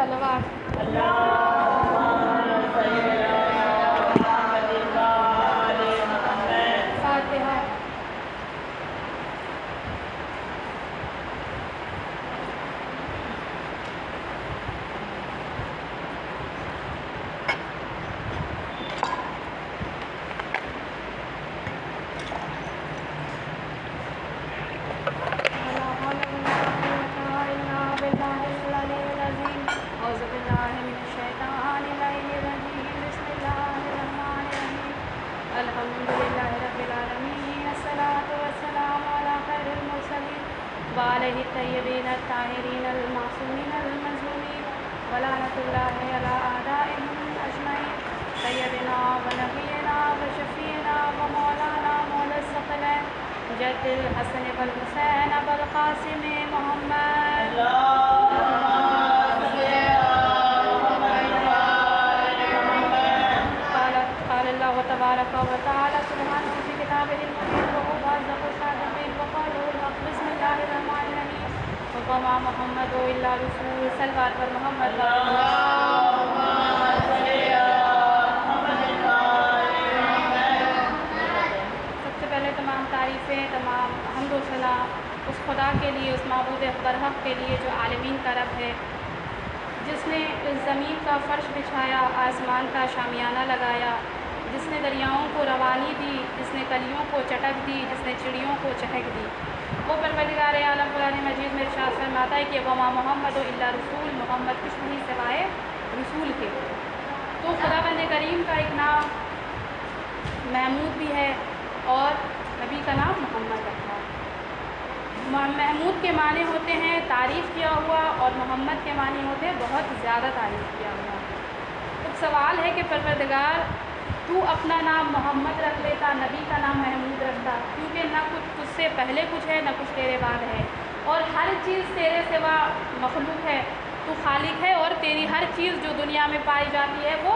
صلوات فاتحہ۔ وعلیہ الطیبین الطاہرین المعصومین المظلومین ولعنۃ اللہ علی اعدائہم اجمعین سیدنا و نبینا و شفیعنا و مولانا مولا الثقلین جد الحسن والحسین ابو القاسم محمد قال اللہ تبارک و تعالی سبحانہ فی کتابہ المبین وهو اصدق الصادقین وقوله الحق بسم اللہ الرحمن الرحیم وما محمد الا رسول صلوات پر محمد سب سے پہلے تمام تعریفیں، تمام حمد و ثنا اس خدا کے لیے، اس معبود برحق کے لیے جو عالمین کا رب ہے، جس نے اس زمین کا فرش بچھایا، آسمان کا شامیانہ لگایا، جس نے دریاؤں کو روانی دی، جس نے کلیوں کو چٹک دی، جس نے چڑیوں کو چہک دی۔ وہ پروردگار عالم قرآن مجید میں ارشاد فرماتا ہے کہ وما محمد الا رسول، محمد کچھ نہیں سوائے رسول کے۔ تو خدا بند کریم کا ایک نام محمود بھی ہے اور نبی کا نام محمد رکھا ہے۔ محمود کے معنی ہوتے ہیں تعریف کیا ہوا، اور محمد کے معنی ہوتے ہیں بہت زیادہ تعریف کیا ہوا۔ اب سوال ہے کہ پروردگار تو اپنا نام محمد رکھ لیتا، نبی کا نام محمود رکھتا، کیونکہ نہ کچھ تجھ سے پہلے کچھ ہے، نہ کچھ تیرے بعد ہے، اور ہر چیز تیرے سوا مخلوق ہے۔ تو خالق ہے، اور تیری ہر چیز جو دنیا میں پائی جاتی ہے وہ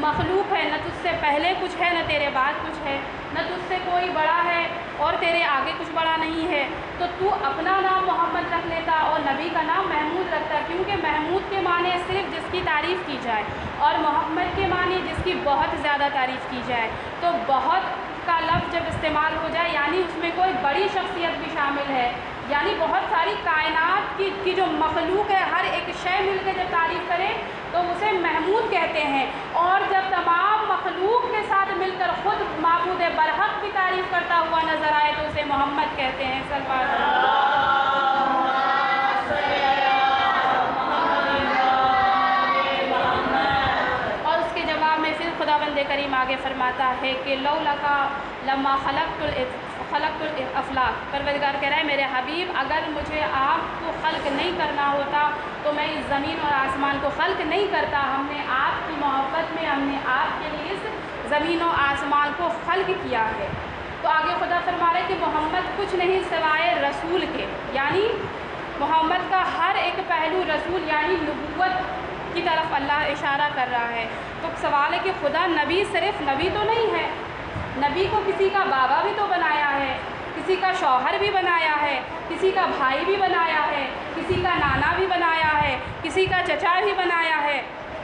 مخلوق ہے، نہ تجھ سے پہلے کچھ ہے، نہ تیرے بعد کچھ ہے، نہ تجھ سے کوئی بڑا ہے اور تیرے آگے کچھ بڑا نہیں ہے۔ تو اپنا نام محمد رکھ لیتا اور نبی کا نام محمود رکھتا، کیونکہ محمود کے معنی صرف جس کی تعریف کی جائے، اور محمد کے معنی جس کی بہت زیادہ تعریف کی جائے۔ تو بہت کا لفظ جب استعمال ہو جائے یعنی اس میں کوئی بڑی شخصیت بھی شامل ہے، یعنی بہت ساری کائنات کی جو مخلوق ہے، ہر ایک شے مل کے جب تعریف کرے تو اسے محمود کہتے ہیں، اور جب تمام مخلوق کے ساتھ مل کر خود معبود برحق کی تعریف کرتا ہوا نظر آئے تو اسے محمد کہتے ہیں۔ صلی اللہ علیہ وسلم۔ اور اس کے جواب میں پھر خدا بند کریم آگے فرماتا ہے کہ لولا لما خلقت الافلاق، پروردگار کہہ رہا ہے میرے حبیب اگر مجھے آپ کو خلق نہیں کرنا ہوتا تو میں اس زمین اور آسمان کو خلق نہیں کرتا۔ ہم نے آپ کی محبت میں، ہم نے آپ کے لیے اس زمین و آسمان کو خلق کیا ہے۔ تو آگے خدا فرما رہا ہے کہ محمد کچھ نہیں سوائے رسول کے، یعنی محمد کا ہر ایک پہلو رسول یعنی نبوت کی طرف اللہ اشارہ کر رہا ہے۔ تو سوال ہے کہ خدا نبی صرف نبی تو نہیں ہے، نبی کو کسی کا بابا بھی تو بنایا ہے، کسی کا شوہر بھی بنایا ہے، کسی کا بھائی بھی بنایا ہے، کسی کا نانا بھی بنایا ہے، کسی کا چچا بھی بنایا ہے،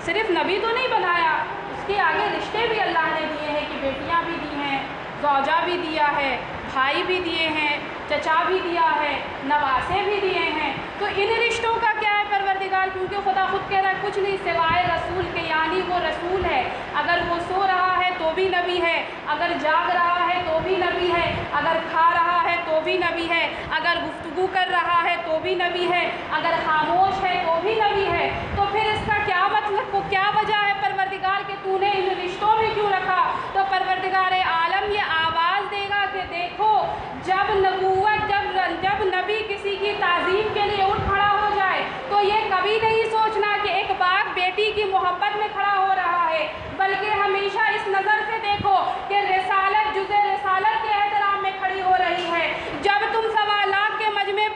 صرف نبی تو نہیں بنایا، اس کے آگے رشتے بھی اللہ نے دیے ہیں کہ بیٹیاں بھی دی ہیں، زوجہ بھی دیا ہے، بھائی بھی دیے ہیں، چچا بھی دیا ہے، نواسے بھی دیے ہیں۔ تو ان رشتوں کا کیا ہے پروردگار، کیونکہ خدا خود کہہ رہا ہے کچھ نہیں سوائے رسول کے، یعنی وہ رسول ہے، اگر وہ سو رہا ہے تو بھی نبی ہے، اگر جاگ رہا ہے تو بھی نبی ہے، اگر کھا رہا ہے تو بھی نبی ہے، اگر گفتگو کر رہا ہے تو بھی نبی ہے، اگر خاموش ہے تو بھی نبی ہے۔ تو پھر اس کا کیا مطلب، کو کیا وجہ ہے پروردگار کہ تو نے ان رشتوں میں کیوں رکھا؟ تو پروردگار عالم یہ آواز دے گا کہ دیکھو جب نبوت، جب نبی کسی کی تعظیم کے لیے اٹھ کھڑا ہو جائے تو یہ کبھی نہیں سوچنا کہ ایک باپ بیٹی کی محبت میں کھڑا ہو رہا ہے، بلکہ ہمیشہ اس نظر سے دیکھو کہ رسالت جزء رسالت کے احترام میں کھڑی ہو رہی ہے۔ جب تم سوا لاکھ کے مجمع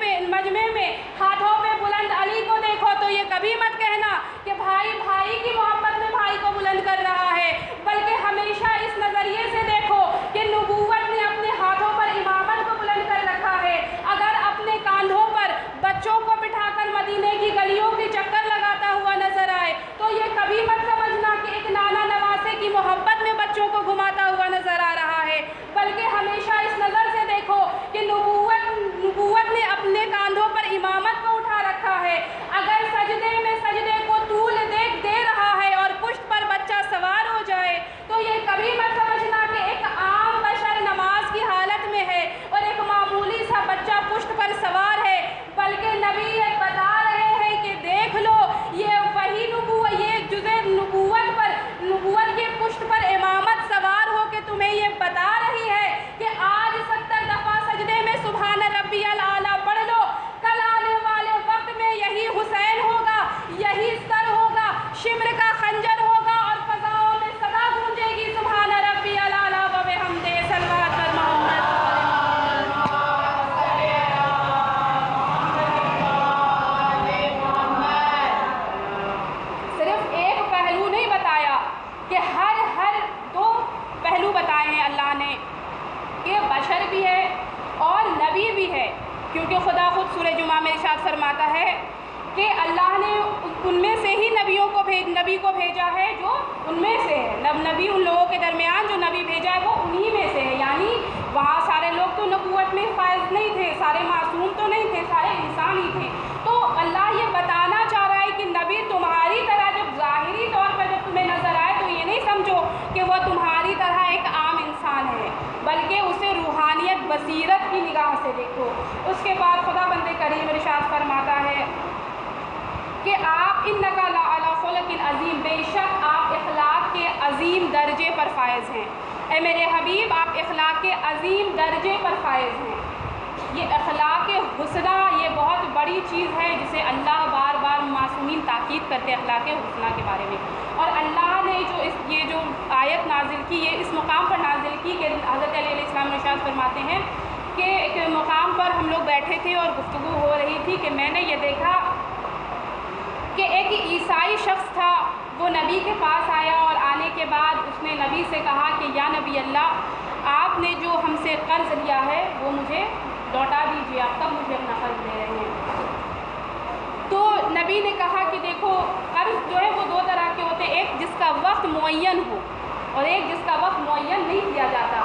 میں ہاتھوں پہ بلند علی کو دیکھو تو یہ کبھی مت کہنا کہ بھائی بھائی کی محبت میں بھائی کو بلند کر رہا ہے، بلکہ ہمیشہ اس نظریے سے دیکھو کہ نبوت نے اپنے ہاتھوں پر امامت کو بلند کر رکھا کیونکہ خدا خود سورہ جمعہ میں ارشاد فرماتا ہے کہ اللہ نے ان میں سے ہی نبی کو بھیجا ہے جو ان میں سے ہے. نبی ان لوگوں کے درمیان جو نبی بھیجا ہے وہ انہی میں سے ہے. یعنی وہاں سارے لوگ تو نبوت میں فائز نہیں تھے، سارے معصوم تو نہیں تھے، سارے انسان ہی تھے. تو اللہ یہ بتانا چاہ رہا ہے کہ نبی تمہاری طرح جب ظاہری طور پر جب تمہیں نظر آئے تو یہ نہیں سمجھو کہ وہ تمہاری طرح ایک عام انسان ہے، بلکہ اسے روحانیت بصیرت کی نگاہ سے دیکھو. اس کے بعد خدا بند کریم ارشاد فرماتا ہے کہ آپ انک لعلی خلق عظیم، بے شک آپ اخلاق کے عظیم درجے پر فائز ہیں. اے میرے حبیب آپ اخلاق کے عظیم درجے پر فائز ہیں. یہ اخلاق حسنہ یہ بہت بڑی چیز ہے جسے اللہ بار بار معصومین تاکید کرتے ہیں اخلاق حسنہ کے بارے میں. اور اللہ نے یہ جو آیت نازل کی یہ اس مقام پر نازل کی کہ حضرت علیہ السلام ارشاد فرماتے ہیں کہ ایک مقام پر ہم لوگ بیٹھے تھے اور گفتگو ہو رہی تھی کہ میں نے یہ دیکھا کہ ایک عیسائی شخص تھا، وہ نبی کے پاس آیا اور آنے کے بعد اس نے نبی سے کہا کہ یا نبی اللہ آپ نے جو ہم سے قرض لیا ہے وہ مجھے لوٹا دیجیے، آپ کب مجھے اپنا قرض دے رہے ہیں؟ تو نبی نے کہا کہ دیکھو قرض جو ہے وہ دو طرح کے ہوتے ہیں، ایک جس کا وقت معین ہو اور ایک جس کا وقت معین نہیں کیا جاتا.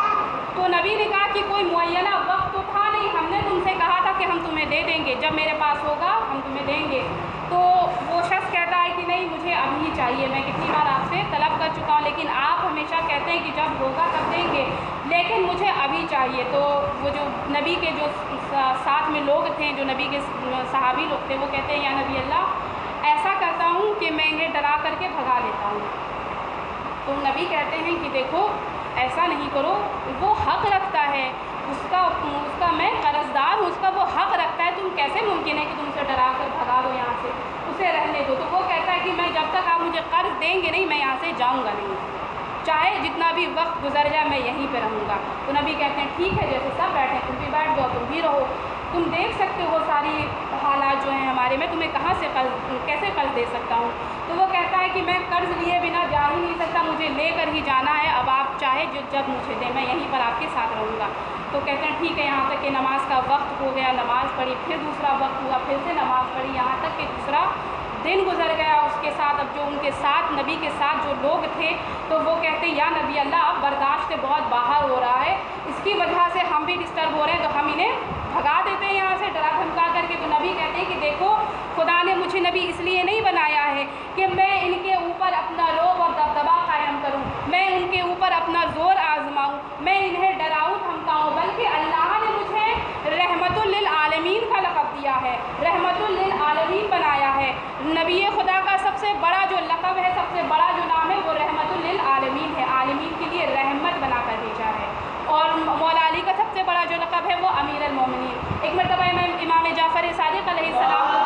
تو نبی نے کہا کہ کوئی معینہ وقت تو تھا نہیں، ہم نے تم سے کہا تھا کہ ہم تمہیں دے دیں گے، جب میرے پاس ہوگا ہم تمہیں دیں گے. تو وہ شخص کہتا ہے کہ نہیں مجھے ابھی چاہیے، میں کتنی بار آپ سے طلب کر چکا ہوں لیکن آپ ہمیشہ کہتے ہیں کہ جب ہوگا تب دیں گے، لیکن مجھے ابھی چاہیے. تو وہ جو نبی کے جو ساتھ میں لوگ تھے، جو نبی کے صحابی لوگ تھے، وہ کہتے ہیں یا نبی اللہ ایسا کرتا ہوں کہ میں انہیں ڈرا کر کے بھگا دیتا ہوں. تو نبی کہتے ہیں کہ دیکھو ایسا نہیں کرو، وہ حق رکھتا ہے، اس کا میں قرض دار ہوں، اس کا وہ حق رکھتا ہے، تم کیسے ممکن ہے کہ تم اسے ڈرا کر بھگا دو یہاں سے، اسے رہنے دو. تو وہ کہتا ہے کہ میں جب تک آپ مجھے قرض دیں گے نہیں میں یہاں سے جاؤں گا نہیں، چاہے جتنا بھی وقت گزر جائے میں یہیں پہ رہوں گا. تو نبی کہتے ہیں ٹھیک ہے، جیسے سب بیٹھے تم بھی بیٹھ جاؤ، تم بھی رہو، تم دیکھ سکتے ہو ساری حالات جو ہیں ہمارے، میں تمہیں کہاں سے کیسے قرض دے سکتا ہوں. تو وہ کہتا ہے کہ میں قرض لیے بنا جا ہی نہیں سکتا، مجھے لے کر ہی جانا ہے، اب آپ چاہے جب مجھے دیں میں یہیں پر آپ کے ساتھ رہوں گا. تو کہتے ہیں ٹھیک ہے، یہاں تک کہ نماز کا وقت ہو گیا، نماز پڑھی، پھر دوسرا وقت ہوا، پھر سے نماز پڑھی، یہاں تک کہ دوسرا دن گزر گیا. اس کے ساتھ اب جو ان کے ساتھ نبی کے ساتھ جو لوگ تھے تو وہ کہتے ہیں یا نبی اللہ اب برداشت سے بہت باہر ہو رہا ہے، اس کی وجہ سے ہم بھی ڈسٹرب ہو رہے ہیں، تو ہم انہیں بھگا دیتے ہیں یہاں سے ڈرا دھمکا کر کے. تو نبی کہتے ہیں کہ دیکھو خدا نے مجھے نبی اس لیے نہیں بنایا ہے کہ میں ان کے اوپر اپنا رعب اور دبدبا قائم کروں، میں ان کے اوپر اپنا زور آزماؤں، میں انہیں ڈراؤں دھمکاؤں، بلکہ اللہ نے مجھے رحمت للعالمین کا لقب دیا ہے، رحمت للعالمین بنایا ہے. نبی خدا کا سب سے بڑا جو لقب ہے، سب سے بڑا جو نام ہے وہ رحمت للعالمین ہے، عالمین کے لیے رحمت بنا کر بھیجا ہے. اور مولا علی کا سب سے بڑا جو لقب ہے وہ امیر المومنین. ایک مرتبہ امام جعفر صادق علیہ السلام کو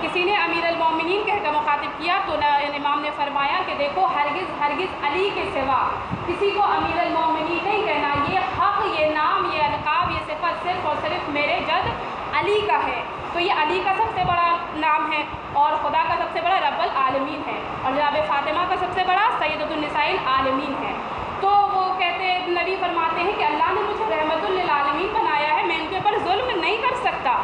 کسی نے امیر المومنین کہہ کر مخاطب کیا تو امام نے فرمایا کہ دیکھو ہرگز علی کے سوا کسی کو امیر المومنین نہیں کہنا، یہ حق، یہ نام، یہ القاب، یہ صفت صرف اور صرف میرے جد علی کا ہے. تو یہ علی کا سب سے بڑا نام ہے اور خدا کا سب سے بڑا رب العالمین ہے، اور جناب فاطمہ کا سب سے بڑا سیدۃ النساء العالمین ہے. تو وہ کہتے ہیں نبی فرماتے ہیں کہ اللہ نے مجھے رحمت للعالمین بنایا ہے، میں ان کے اوپر ظلم نہیں کر سکتا،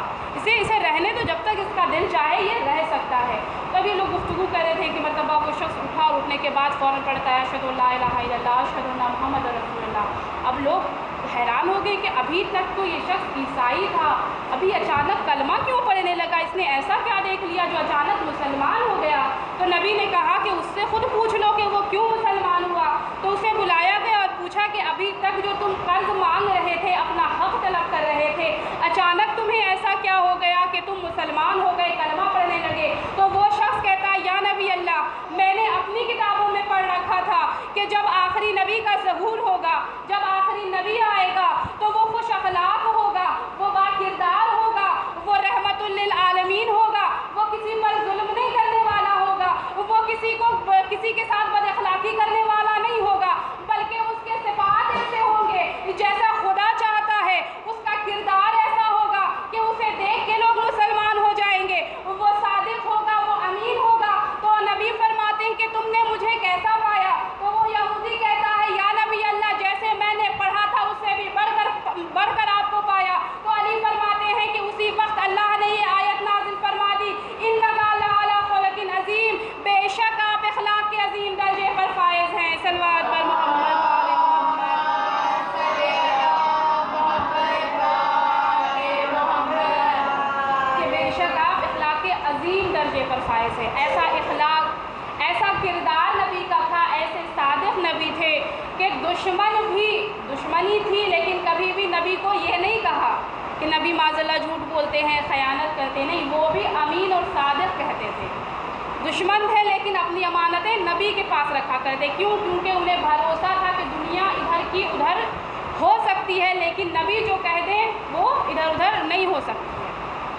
اسے رہنے تو جب تک اس کا دل چاہے یہ رہ سکتا ہے. تبھی لوگ گفتگو کر رہے تھے کہ مرتبہ وہ شخص اٹھا اور اٹھنے کے بعد فوراً پڑھتا ہے اشہد ان لا الہ الا اللہ اشہد ان محمد رسول اللہ. اب لوگ حیران ہو گئے کہ ابھی تک تو یہ شخص عیسائی تھا، ابھی اچانک کلمہ کیوں پڑھنے لگا، اس نے ایسا کیا دیکھ لیا جو اچانک مسلمان ہو گیا. تو نبی نے کہا کہ اس سے خود پوچھ لو کہ وہ کیوں مسلمان ہوا. تو اسے بلایا گیا اور پوچھا کہ ابھی تک جو تم قرض مانگ رہے تھے، اپنا حق طلب کر رہے تھے، اچانک تمہیں ایسا کیا ہو گیا کہ تم مسلمان ہو گئے، کلمہ پڑھنے لگے. تو وہ شخص کہتا ہے یا نبی اللہ میں نے اپنی کتابوں میں پڑھ رکھا تھا کہ جب آخری نبی کا ظہور ہوگا، جب آخری نبی آئے گا تو وہ خوش اخلاق ہوگا، وہ با کردار ہوگا، وہ رحمت للعالمین ہوگا، وہ کسی پر ظلم نہیں کرنے والا ہوگا، وہ کسی کے ساتھ بد اخلاقی کرنے والا نہیں ہوگا، بلکہ اس کے صفات ایسے ہوں گے جیسا خدا چاہتا ہے، اس کا کردار ایسا ہوگا کہ اسے دیکھ کے لوگ مسلمان ہو جائیں گے، وہ صادق ہوگا، وہ امین ہوگا. تو نبی فرماتے ہیں کہ تم نے مجھے کیسا پایا؟ تو وہ یہودی کہتا ہے یا خصائص ہے، ایسا اخلاق، ایسا کردار نبی کا تھا، ایسے صادق نبی تھے کہ دشمنی تھی لیکن کبھی بھی نبی کو یہ نہیں کہا کہ نبی معاذ اللہ جھوٹ بولتے ہیں، خیانت کرتے، نہیں، وہ بھی امین اور صادق کہتے تھے۔ دشمن تھے لیکن اپنی امانتیں نبی کے پاس رکھا کرتے، کیونکہ انہیں بھروسہ تھا کہ دنیا ادھر کی ادھر ہو سکتی ہے لیکن نبی جو کہہ دیں وہ ادھر ادھر نہیں ہو سکتی ہے،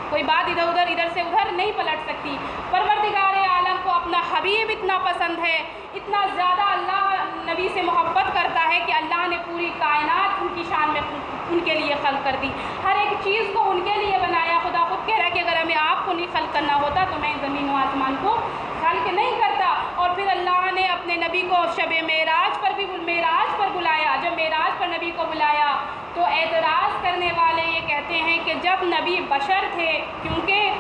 کوئی بات ادھر سے ادھر نہیں پلٹ سکتی۔ پروردگار عالم کو اپنا حبیب اتنا پسند ہے، اتنا زیادہ اللہ نبی سے محبت کرتا ہے کہ اللہ نے پوری کائنات ان کی شان میں ان کے لیے خلق کر دی، ہر ایک چیز کو ان کے لیے بنایا۔ خدا خود کہہ رہا ہے کہ اگر ہمیں آپ کو نہیں خلق کرنا ہوتا تو میں زمین و آسمان کو خلق نہیں کرتا۔ اور پھر اللہ نے اپنے نبی کو شب معراج پر بلایا۔ جب معراج پر نبی کو بلایا تو اعتراض کرنے والے یہ کہتے ہیں کہ جب نبی بشر تھے، کیونکہ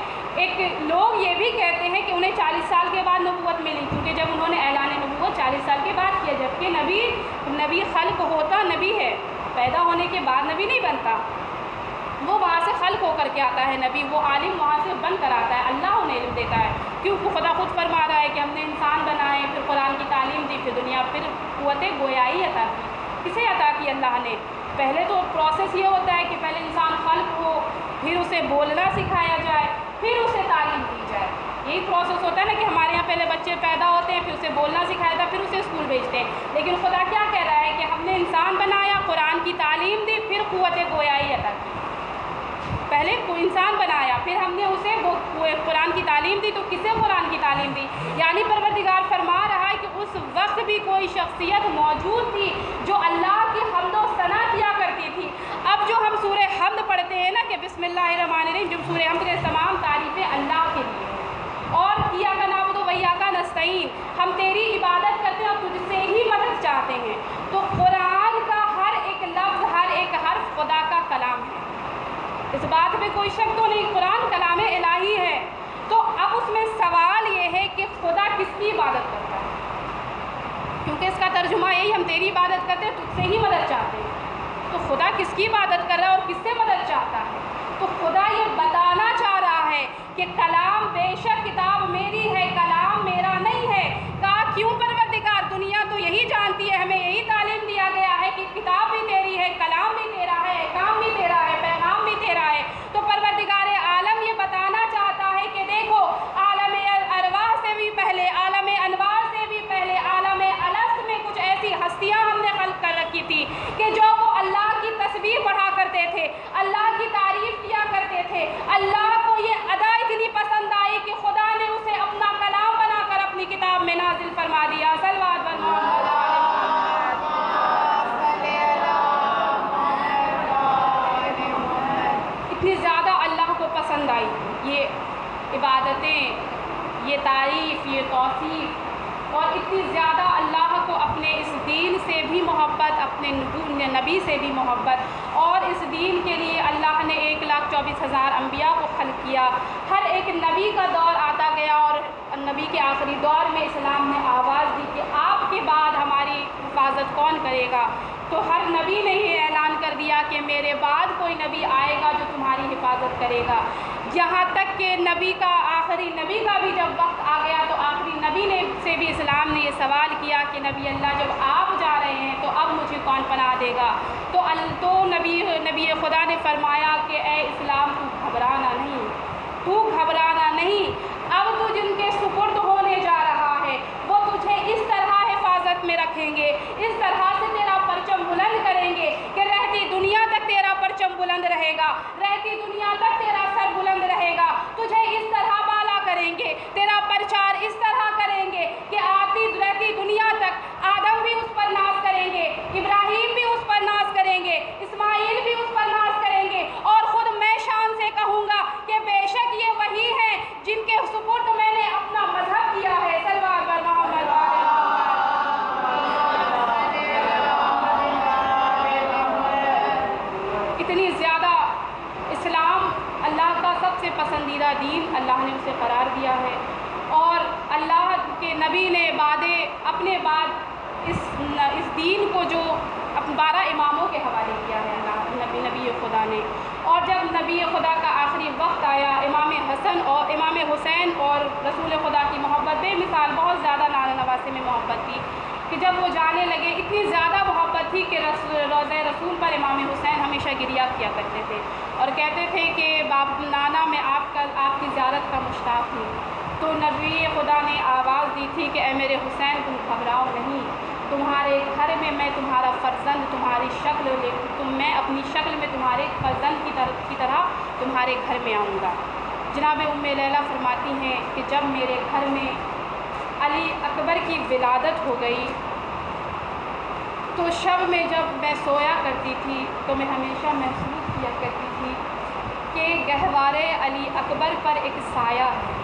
ایک لوگ یہ بھی کہتے ہیں کہ انہیں 40 سال کے بعد نبوت ملی، کیونکہ جب انہوں نے اعلان نبوت 40 سال کے بعد کیا، جبکہ نبی خلق ہوتا نبی ہے، پیدا ہونے کے بعد نبی نہیں بنتا، وہ وہاں سے خلق ہو کر کے آتا ہے نبی، وہ عالم وہاں سے بن کر آتا ہے، اللہ انہیں علم دیتا ہے، کیونکہ خدا خود فرما رہا ہے کہ ہم نے انسان بنائے، پھر قرآن کی تعلیم دی، پھر دنیا، پھر قوت گویائی عطا کی۔ کسے عطا کی؟ اللہ نے۔ پہلے تو پروسیس یہ ہوتا ہے کہ پہلے انسان خلق ہو، پھر اسے بولنا سکھایا جائے، پھر اسے تعلیم دی جائے، یہی پروسیس ہوتا ہے نا کہ ہمارے یہاں پہلے بچے پیدا ہوتے ہیں، پھر اسے بولنا سکھایا جاتا ہے، پھر اسے اسکول بھیجتے ہیں، لیکن خدا کیا کہہ رہا ہے کہ ہم نے انسان بنایا، قرآن کی تعلیم دی، پھر قوت گویائی عطا کی۔ پہلے کوئی انسان بنایا، پھر ہم نے اسے قرآن کی تعلیم دی، تو کسے قرآن کی تعلیم دی؟ یعنی پروردگار فرما رہا ہے کہ اس وقت بھی کوئی شخصیت موجود تھی جو اللہ کی حمد و ثنا کیا کرتی تھی۔ اب جو ہم سورہ حمد پڑھتے ہیں نا کہ بسم اللہ الرحمن الرحیم، جو سورہ حمد کے تمام تعریفیں اللہ کے لیے ہیں، اور ایاک نعبد و ایاک نستعین، ہم تیری عبادت کرتے ہیں اور تجھ سے ہی مدد چاہتے ہیں، تو قرآن کا ہر ایک لفظ، ہر ایک حرف خدا کا کلام ہے، اس بات میں کوئی شک تو نہیں، قرآن کلام الہی ہے۔ تو اب اس میں سوال یہ ہے کہ خدا کس کی عبادت کرتا ہے؟ کیونکہ اس کا ترجمہ یہی، ہم تیری عبادت کرتے ہیں، تجھ سے ہی مدد چاہتے ہیں، تو خدا کس کی عبادت کر رہا ہے اور کس سے مدد چاہتا ہے؟ تو خدا یہ بتانا چاہ رہا ہے کہ کلام بے شک کتاب میری ہے، کلام میرا نہیں ہے۔ کہا کیوں پروردگار؟ دنیا تو یہی جانتی ہے، ہمیں یہی تعلیم دیا گیا ہے کہ کتاب بھی تیری ہے، کلام بھی تیرا ہے، کام بھی تیرا ہے، پیغام بھی تیرا ہے۔ تو پروردگار عالم یہ بتانا چاہتا ہے کہ دیکھو، عالم ارواح سے بھی پہلے، عالم انوار سے بھی پہلے، عالم الست میں کچھ ایسی ہستیاں ہم نے خلق کر رکھی تھی کہ جو وہ اللہ کی تسبیح پڑھا کرتے تھے، اللہ کی تعریف کیا کرتے تھے، اللہ کو یہ ادا اتنی پسند آئی کہ خدا نے اسے اپنا کلام بنا کر اپنی کتاب میں نازل فرما دیا۔ صلوات بر محمد۔ اتنی زیادہ اللہ کو پسند آئی یہ عبادتیں، یہ تعریف، یہ توصیف، اور اتنی زیادہ اللہ کو اپنے اس دین سے بھی محبت، اپنے نبی سے بھی محبت، اور اس دین کے لیے اللہ نے 1,24,000 انبیاء کو خلق کیا، ہر ایک نبی کا دور آتا گیا، اور نبی کے آخری دور میں اسلام نے آواز دی کہ آپ کے بعد ہماری حفاظت کون کرے گا؟ تو ہر نبی نے یہ اعلان کر دیا کہ میرے بعد کوئی نبی آئے گا جو تمہاری حفاظت کرے گا، یہاں تک کہ نبی کا آخری نبی کا بھی جب وقت آ گیا تو آخری نبی نے سے بھی اسلام نے یہ سوال کیا کہ نبی اللہ جب آپ جا رہے ہیں تو اب مجھے کون پناہ دے گا؟ تو نبی خدا نے فرمایا کہ اے اسلام تو گھبرانا نہیں، اب تو جن کے سپرد ہونے جا رہا ہے وہ تجھے اس طرح حفاظت میں رکھیں گے، اس طرح سے تیرا پرچم بلند کریں گے کہ رہتی دنیا تک تیرا پرچم بلند رہے گا، رہتی دنیا تک تیرا سر بلند رہے گا، تجھے اس طرح بالا کریں گے، تیرا پرچار اس طرح کریں گے کہ آتی رہتی دنیا تک آدم بھی اس پر ناز کریں گے، ابراہیم بھی اس پر ناز کریں گے، اسماعیل بھی اس پر ناز کریں گے، اور خود میں شان سے کہوں گا کہ بے شک یہ وہی ہیں جن کے سپرد میں نے اپنا مذہب کیا ہے۔ صلوات بر محمد۔ اتنی زیادہ اسلام اللہ کا سب سے پسندیدہ دین اللہ نے اسے قرار دیا ہے، اور اللہ کے نبی نے اپنے بعد اس دین کو جو 12 اماموں کے حوالے کیا ہے اللہ نبی خدا نے، اور اور جب نبی خدا کا آخری وقت آیا، امام حسن اور امام حسین اور رسول خدا کی محبت بے مثال، بہت زیادہ نانا نواسے میں محبت تھی کہ جب وہ جانے لگے اتنی زیادہ محبت تھی کہ روضہ رسول پر امام حسین ہمیشہ گریہ کیا کرتے تھے اور کہتے تھے کہ باپ نانا میں آپ کی زیارت کا مشتاق ہوں۔ تو نبی خدا نے آواز دی تھی کہ اے میرے حسین تم گھبراؤ نہیں، تمہارے گھر میں میں تمہارا فرزند تمہاری شکل میں اپنی شکل میں تمہارے فرزند کی طرح تمہارے گھر میں آؤں گا۔ جناب ام لیلہ فرماتی ہیں کہ جب میرے گھر میں علی اکبر کی ولادت ہو گئی تو شب میں جب میں سویا کرتی تھی تو میں ہمیشہ محسوس کیا کرتی تھی کہ گہوارے علی اکبر پر ایک سایہ ہے۔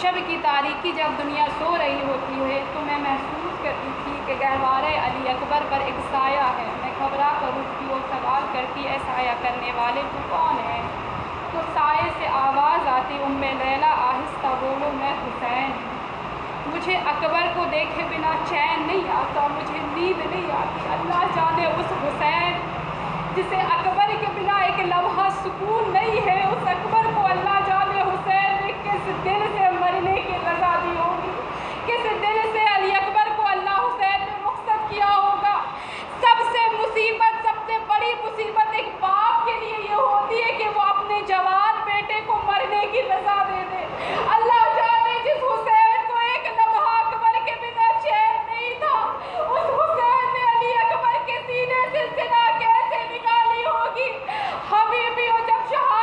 شب کی تاریکی جب دنیا سو رہی ہوتی ہے تو میں محسوس کرتی تھی کہ گہوارے علی اکبر پر ایک سایہ ہے۔ میں گھبرا کر اٹھتی اور سوال کرتی اے سایہ کرنے والے تو کون ہے؟ تو سائے سے آواز آتی ام لیلہ آہستہ بولو میں حسین ہوں۔ مجھے اکبر کو دیکھے بنا چین نہیں آتا، مجھے نیند نہیں آتی۔ اللہ جانے اس حسین جسے اکبر کے بنا ایک لمحہ سکون نہیں ہے، اس اکبر کو اللہ جانے حسین نے کس دل سے مرنے کی رضا دی ہوگی، کس دل سے علی اکبر کو اللہ حسین نے رخصت کیا ہوگا۔ سب سے بڑی مصیبت ایک باپ کے لیے یہ ہوتی ہے کہ وہ اپنے جوان بیٹے کو مرنے کی رضا دے دے۔ اللہ جانے جس حسین کو ایک لمحہ اکبر کے بنا چین نہیں تھا، اس حسین نے علی اکبر کے سینے سے زنا کیسے نکالی ہوگی۔ حبیبیوں جب شہادت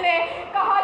ہوئے کہا